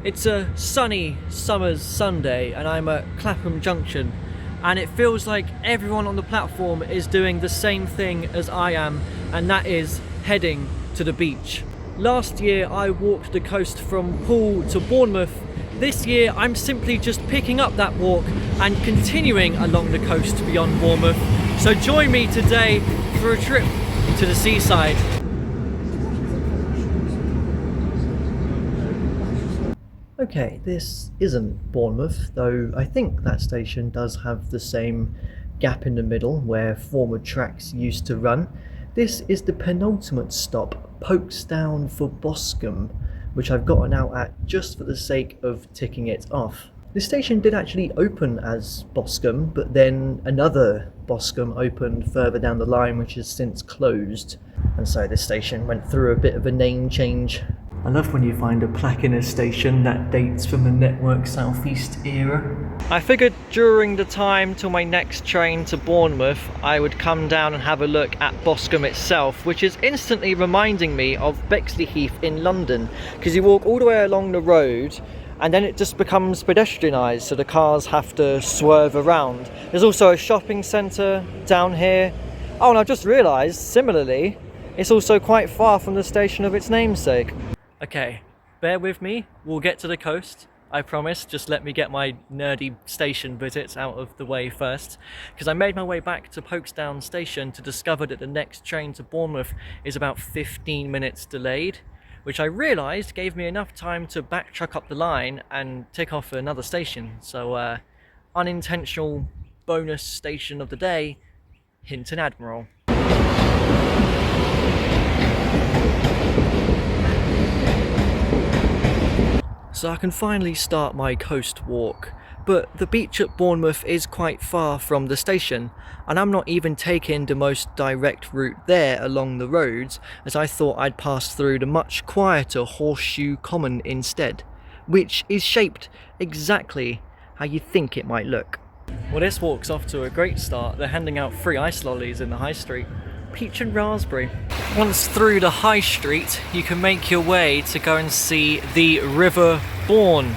It's a sunny summer's Sunday and I'm at Clapham Junction, and it feels like everyone on the platform is doing the same thing as I am, and that is heading to the beach. Last year I walked the coast from Poole to Bournemouth. This year I'm simply just picking up that walk and continuing along the coast beyond Bournemouth. So join me today for a trip to the seaside. Okay, this isn't Bournemouth, though I think that station does have the same gap in the middle where former tracks used to run. This is the penultimate stop, Folkestone for Boscombe, which I've gotten out at just for the sake of ticking it off. This station did actually open as Boscombe, but then another Boscombe opened further down the line, which has since closed. And so this station went through a bit of a name change. I love when you find a plaque in a station that dates from the Network South East era. I figured during the time till my next train to Bournemouth, I would come down and have a look at Boscombe itself, which is instantly reminding me of Bexleyheath in London, because you walk all the way along the road and then it just becomes pedestrianised, so the cars have to swerve around. There's also a shopping centre down here. Oh, and I've just realised, similarly, it's also quite far from the station of its namesake. Okay, bear with me, we'll get to the coast, I promise. Just let me get my nerdy station visits out of the way first, because I made my way back to Folkestone station to discover that the next train to Bournemouth is about 15 minutes delayed, which I realised gave me enough time to backtrack up the line and tick off another station. So unintentional bonus station of the day, Hinton Admiral. So I can finally start my coast walk, but the beach at Bournemouth is quite far from the station, and I'm not even taking the most direct route there along the roads, as I thought I'd pass through the much quieter Horseshoe Common instead, which is shaped exactly how you think it might look. Well, this walk's off to a great start. They're handing out free ice lollies in the high street. Peach and raspberry. Once through the high street, you can make your way to go and see the River Bourne.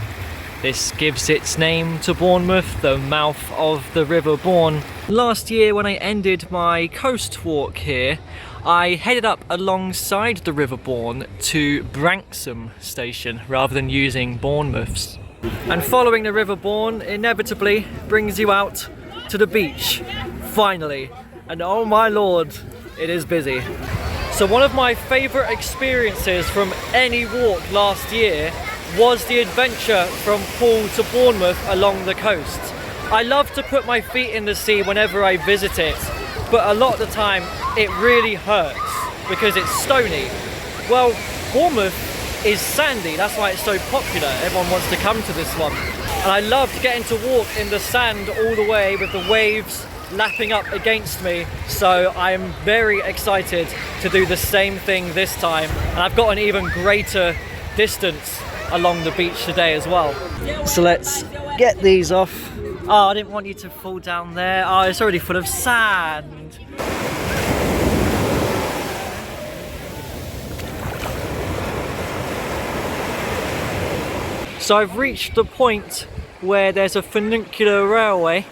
This gives its name to Bournemouth, the mouth of the River Bourne. Last year when I ended my coast walk here, I headed up alongside the River Bourne to Branksome station rather than using Bournemouth's. And following the River Bourne inevitably brings you out to the beach, finally. And oh my lord, it is busy. So one of my favourite experiences from any walk last year was the adventure from Poole to Bournemouth along the coast. I love to put my feet in the sea whenever I visit it, but a lot of the time it really hurts because it's stony. Well, Bournemouth is sandy, that's why it's so popular. Everyone wants to come to this one. And I loved getting to walk in the sand all the way with the waves lapping up against me, so I'm very excited to do the same thing this time, and I've got an even greater distance along the beach today as well. So let's get these off. Oh, I didn't want you to fall down there. Oh, it's already full of sand. So I've reached the point where there's a funicular railway,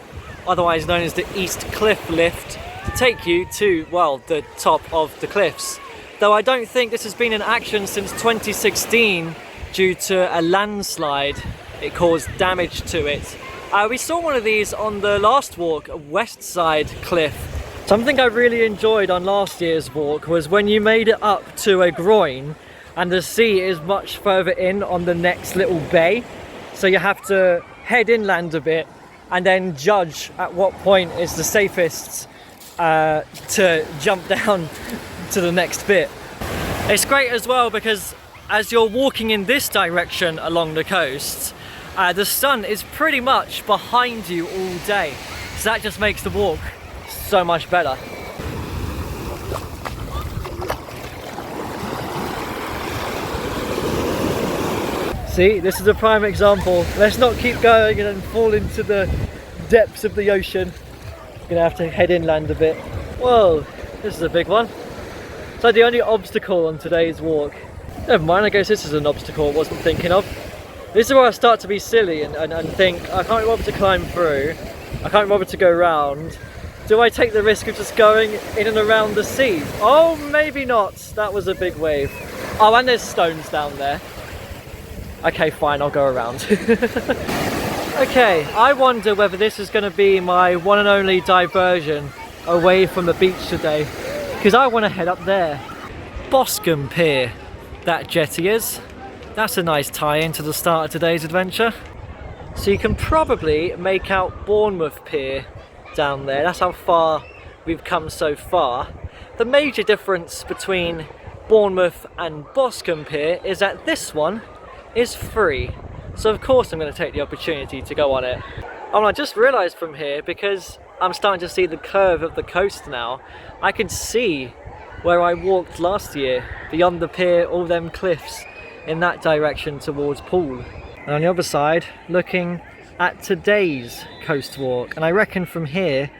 otherwise known as the East Cliff Lift, to take you to, well, the top of the cliffs. Though I don't think this has been in action since 2016 due to a landslide. It caused damage to it. We saw one of these on the last walk, West Side Cliff. Something I really enjoyed on last year's walk was when you made it up to a groin and the sea is much further in on the next little bay. So you have to head inland a bit and then judge at what point is the safest to jump down to the next bit. It's great as well because as you're walking in this direction along the coast, the sun is pretty much behind you all day. So that just makes the walk so much better. See, this is a prime example. Let's not keep going and then fall into the depths of the ocean. Gonna have to head inland a bit. Whoa, this is a big one. It's like the only obstacle on today's walk. Never mind, I guess this is an obstacle I wasn't thinking of. This is where I start to be silly and think, I can't bother to climb through, I can't bother to go round. Do I take the risk of just going in and around the sea? Oh, maybe not. That was a big wave. Oh, and there's stones down there. Okay, fine, I'll go around. Okay, I wonder whether this is going to be my one and only diversion away from the beach today, because I want to head up there. Boscombe Pier, that jetty is. That's a nice tie-in to the start of today's adventure. So you can probably make out Bournemouth Pier down there. That's how far we've come so far. The major difference between Bournemouth and Boscombe Pier is that this one is free. So of course I'm going to take the opportunity to go on it. Oh, and I just realised from here, because I'm starting to see the curve of the coast now, I can see where I walked last year, beyond the pier, all them cliffs in that direction towards Poole. And on the other side, looking at today's coast walk. And I reckon from here,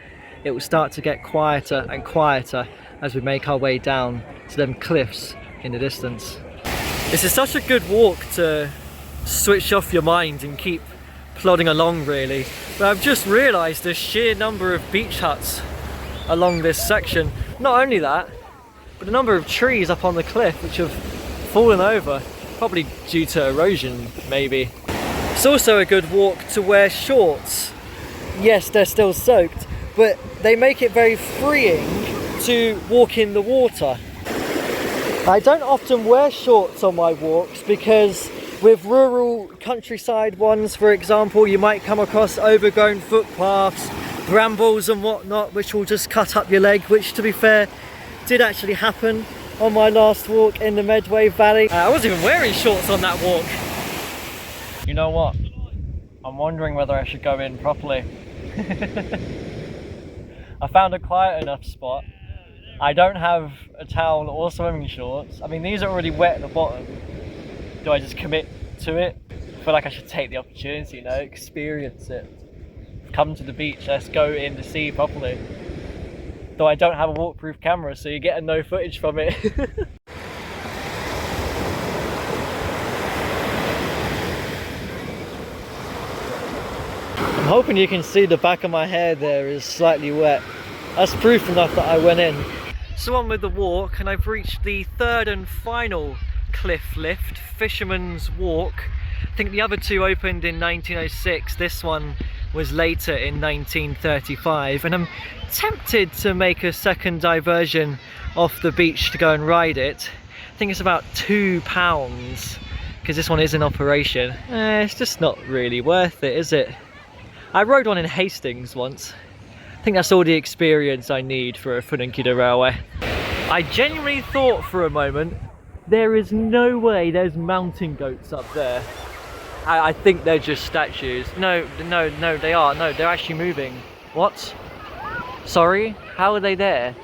it will start to get quieter and quieter as we make our way down to them cliffs in the distance. This is such a good walk to switch off your mind and keep plodding along, really. But I've just realised the sheer number of beach huts along this section. Not only that, but the number of trees up on the cliff which have fallen over, probably due to erosion, maybe. It's also a good walk to wear shorts. Yes, they're still soaked, but they make it very freeing to walk in the water. I don't often wear shorts on my walks because with rural countryside ones, for example, you might come across overgrown footpaths, brambles and whatnot, which will just cut up your leg, which, to be fair, did actually happen on my last walk in the Medway Valley. I wasn't even wearing shorts on that walk. You know what? I'm wondering whether I should go in properly. I found a quiet enough spot. I don't have a towel or swimming shorts. I mean, these are already wet at the bottom. Do I just commit to it? I feel like I should take the opportunity, you know, experience it. Come to the beach, let's go in the sea properly. Though I don't have a waterproof camera, so you get no footage from it. I'm hoping you can see the back of my hair there is slightly wet. That's proof enough that I went in. So on with the walk, and I've reached the third and final cliff lift, Fisherman's Walk. I think the other two opened in 1906, this one was later in 1935, and I'm tempted to make a second diversion off the beach to go and ride it. I think it's about £2 because this one is in operation. It's just not really worth it, is it? I rode one in Hastings once. I think that's all the experience I need for a funicular railway. I genuinely thought for a moment, there is no way there's mountain goats up there. I think they're just statues. No, they are. No, they're actually moving. What? Sorry? How are they there?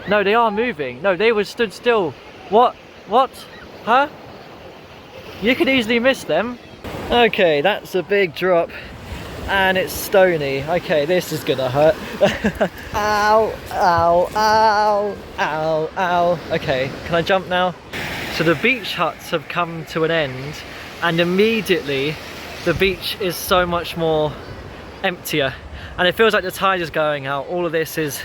No, they are moving. No, they were stood still. What? What? Huh? You could easily miss them. Okay, that's a big drop. And it's stony. Okay, this is gonna hurt. Ow, ow, ow, ow, ow. Okay, can I jump now? So the beach huts have come to an end, and immediately the beach is so much more emptier. And it feels like the tide is going out. All of this is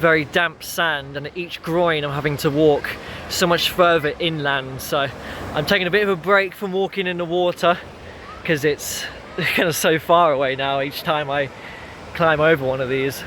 very damp sand, and at each groin I'm having to walk so much further inland. So I'm taking a bit of a break from walking in the water because it's kind of so far away now each time I climb over one of these.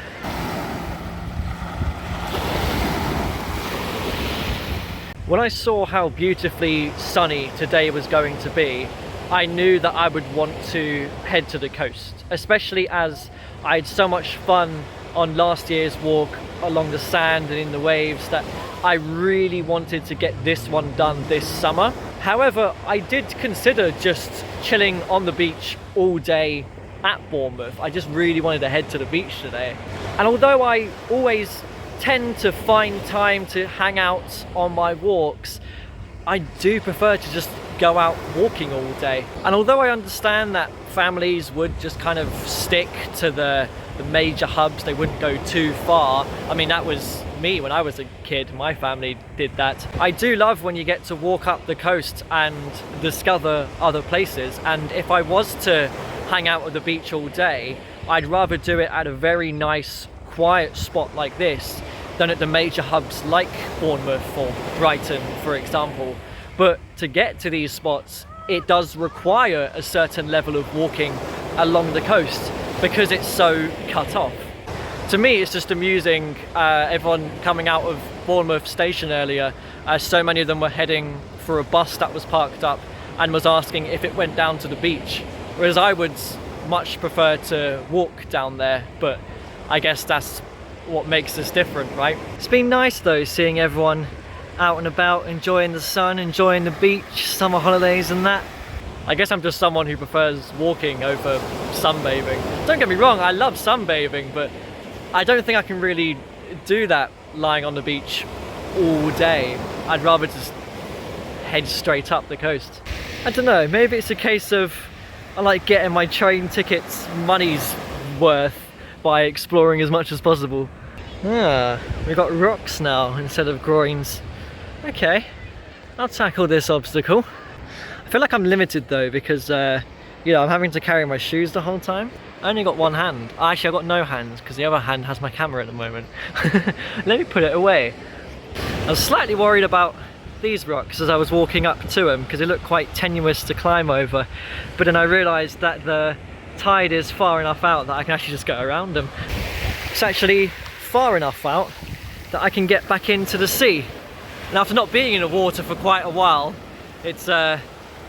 When I saw how beautifully sunny today was going to be, I knew that I would want to head to the coast, especially as I had so much fun on last year's walk along the sand and in the waves that I really wanted to get this one done this summer. However, I did consider just chilling on the beach all day at Bournemouth. I just really wanted to head to the beach today. And although I always tend to find time to hang out on my walks, I do prefer to just go out walking all day. And although I understand that families would just kind of stick to the major hubs, they wouldn't go too far. I mean, that was me when I was a kid. My family did that. I do love when you get to walk up the coast and discover other places, and if I was to hang out at the beach all day, I'd rather do it at a very nice quiet spot like this than at the major hubs like Bournemouth or Brighton, for example. But to get to these spots, it does require a certain level of walking along the coast because it's so cut off. To me, it's just amusing, everyone coming out of Bournemouth station earlier, so many of them were heading for a bus that was parked up and was asking if it went down to the beach, whereas I would much prefer to walk down there, but I guess that's what makes us different, right? It's been nice though, seeing everyone out and about, enjoying the sun, enjoying the beach, summer holidays and that. I guess I'm just someone who prefers walking over sunbathing. Don't get me wrong, I love sunbathing, but I don't think I can really do that lying on the beach all day. I'd rather just head straight up the coast. I don't know, maybe it's a case of I like getting my train tickets money's worth by exploring as much as possible. Ah, we've got rocks now instead of groins. Okay, I'll tackle this obstacle. I feel like I'm limited though because you know, I'm having to carry my shoes the whole time. I only got one hand. Actually, I've got no hands because the other hand has my camera at the moment. Let me put it away. I was slightly worried about these rocks as I was walking up to them because they look quite tenuous to climb over, but then I realised that the tide is far enough out that I can actually just go around them. It's actually far enough out that I can get back into the sea. And after not being in the water for quite a while, it's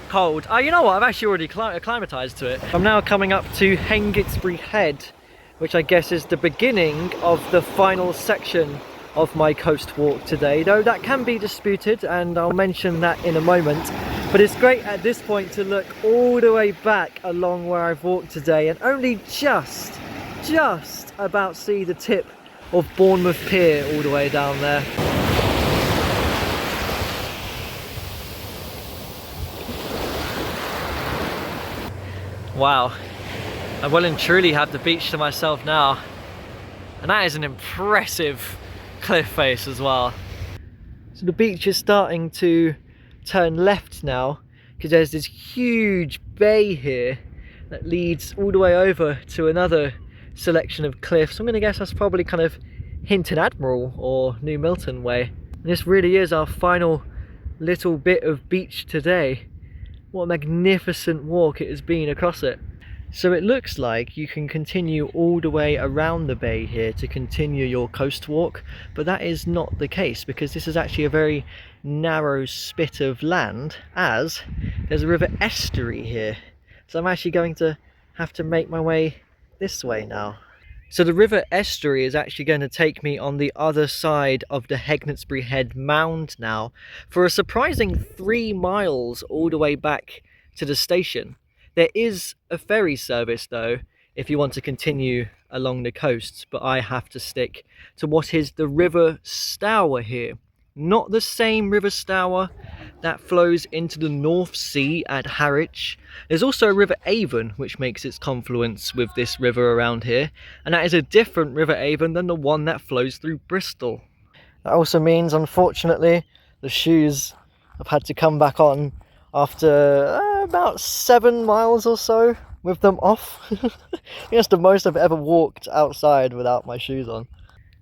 cold. Oh, you know what? I've actually already acclimatized to it. I'm now coming up to Hengitsbury Head, which I guess is the beginning of the final section of my coast walk today, though that can be disputed and I'll mention that in a moment. But it's great at this point to look all the way back along where I've walked today and only just about see the tip of Bournemouth Pier all the way down there. Wow, I well and truly have the beach to myself now, and that is an impressive cliff face as well. So the beach is starting to turn left now because there's this huge bay here that leads all the way over to another selection of cliffs. I'm going to guess that's probably kind of Hinton Admiral or New Milton way. And this really is our final little bit of beach today. What a magnificent walk it has been across it. So it looks like you can continue all the way around the bay here to continue your coast walk, but that is not the case because this is actually a very narrow spit of land, as there's a river estuary here. So I'm actually going to have to make my way this way now. So the river estuary is actually going to take me on the other side of the Hengitsbury Head mound now for a surprising 3 miles all the way back to the station. There is a ferry service though if you want to continue along the coast, but I have to stick to what is the River Stour here. Not the same River Stour that flows into the North Sea at Harwich. There's also a River Avon which makes its confluence with this river around here, and that is a different River Avon than the one that flows through Bristol. That also means, unfortunately, the shoes have had to come back on after about 7 miles or so with them off. I think that's the most I've ever walked outside without my shoes on.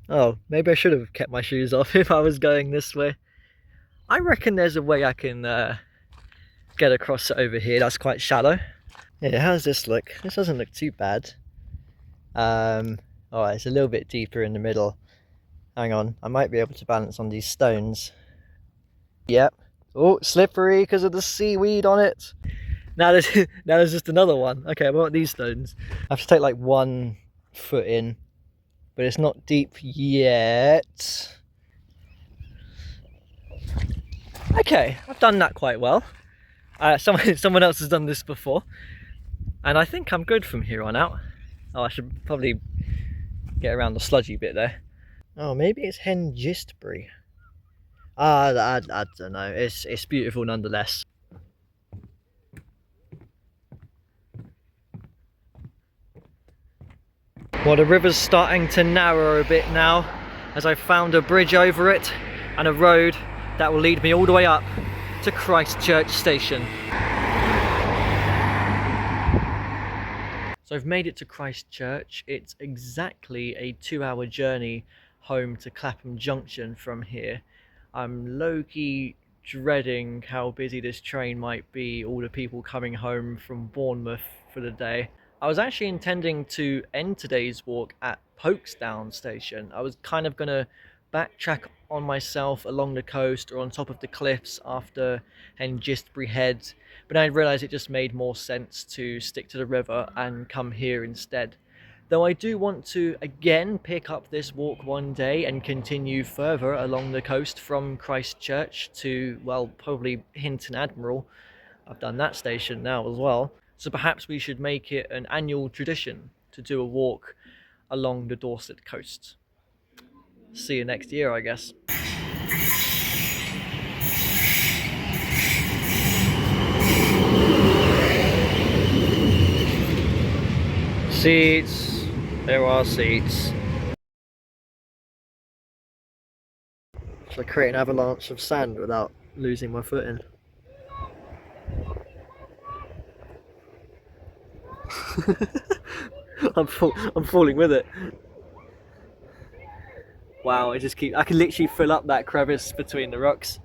Oh, maybe I should have kept my shoes off if I was going this way. I reckon there's a way I can get across over here that's quite shallow. Yeah, how does this look? This doesn't look too bad. Alright, it's a little bit deeper in the middle. Hang on, I might be able to balance on these stones. Yep. Oh, slippery because of the seaweed on it. Now there's just another one. Okay, what about these stones? I have to take like 1 foot in, but it's not deep yet. Okay, I've done that quite well. Someone else has done this before, and I think I'm good from here on out. Oh, I should probably get around the sludgy bit there. Oh, maybe it's Hengitsbury. I don't know. It's beautiful nonetheless. Well, the river's starting to narrow a bit now, as I've found a bridge over it and a road that will lead me all the way up to Christchurch station. So I've made it to Christchurch. It's exactly a 2-hour journey home to Clapham Junction from here. I'm low-key dreading how busy this train might be, all the people coming home from Bournemouth for the day. I was actually intending to end today's walk at Folkestone station. I was kind of going to backtrack on myself along the coast or on top of the cliffs after Hengistbury Head, but I realised it just made more sense to stick to the river and come here instead. Though I do want to again pick up this walk one day and continue further along the coast from Christchurch to, well, probably Hinton Admiral. I've done that station now as well. So perhaps we should make it an annual tradition to do a walk along the Dorset coast. See you next year, I guess. Seats. There are seats. Should I create an avalanche of sand without losing my footing? I'm falling with it. Wow, I can literally fill up that crevice between the rocks.